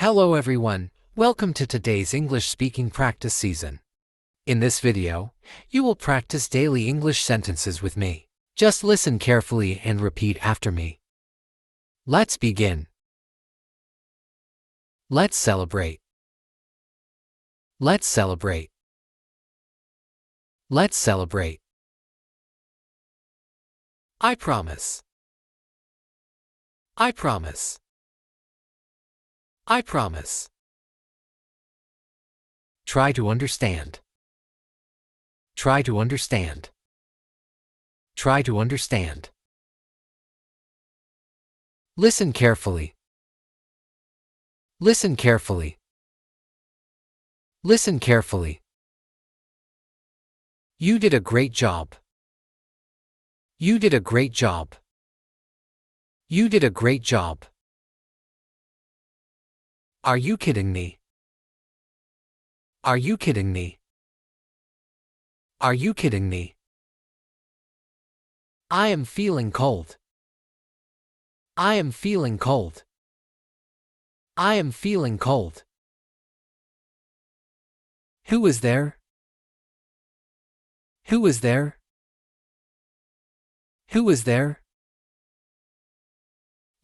Hello everyone, welcome to today's English speaking practice season. In this video, you will practice daily English sentences with me. Just listen carefully and repeat after me. Let's begin. Let's celebrate. Let's celebrate. Let's celebrate. I promise. I promise. I promise. Try to understand. Try to understand. Try to understand. Listen carefully. Listen carefully. Listen carefully. You did a great job. You did a great job. You did a great job. Are you kidding me? Are you kidding me? Are you kidding me? I am feeling cold. I am feeling cold. I am feeling cold. Who is there? Who is there? Who is there?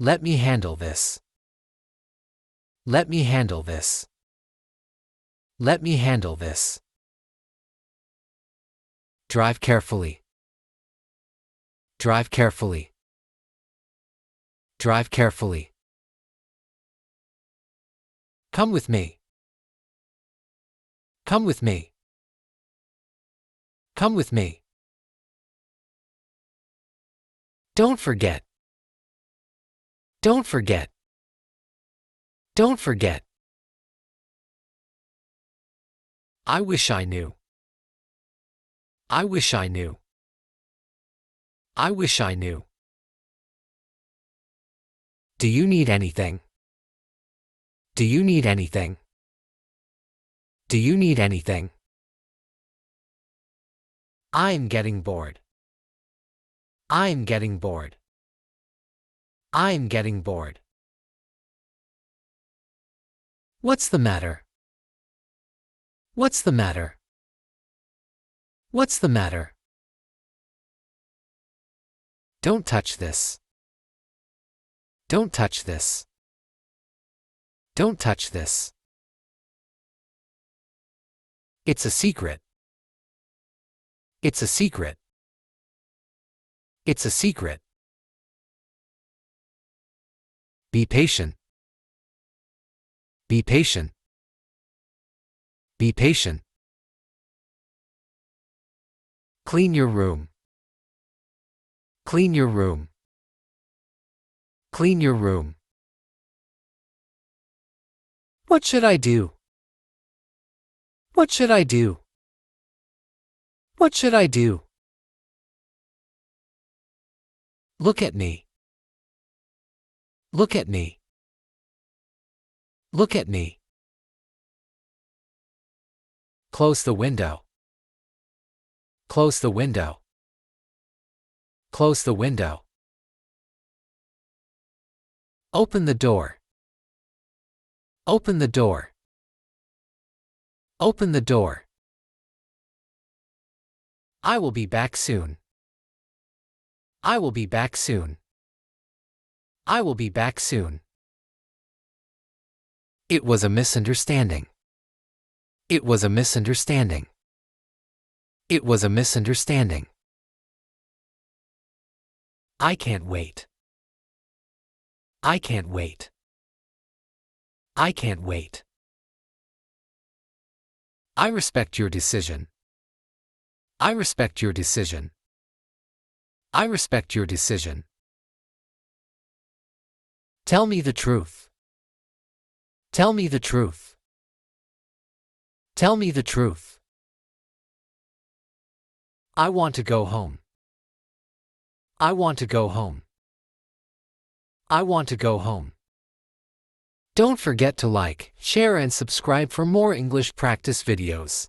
Let me handle this. Let me handle this. Let me handle this. Drive carefully. Drive carefully. Drive carefully. Come with me. Come with me. Come with me. Don't forget. Don't forget. Don't forget. I wish I knew. I wish I knew. I wish I knew. Do you need anything? Do you need anything? Do you need anything? I'm getting bored. I'm getting bored. I'm getting bored. What's the matter? What's the matter? What's the matter? Don't touch this. Don't touch this. Don't touch this. It's a secret. It's a secret. It's a secret. Be patient. Be patient. Be patient. Clean your room. Clean your room. Clean your room. What should I do? What should I do? What should I do? Look at me. Look at me. Look at me. Close the window. Close the window. Close the window. Open the door. Open the door. Open the door. I will be back soon. I will be back soon. I will be back soon. It was a misunderstanding. It was a misunderstanding. It was a misunderstanding. I can't wait. I can't wait. I can't wait. I respect your decision. I respect your decision. I respect your decision. Tell me the truth. Tell me the truth. Tell me the truth. I want to go home. I want to go home. I want to go home. Don't forget to like, share and subscribe for more English practice videos.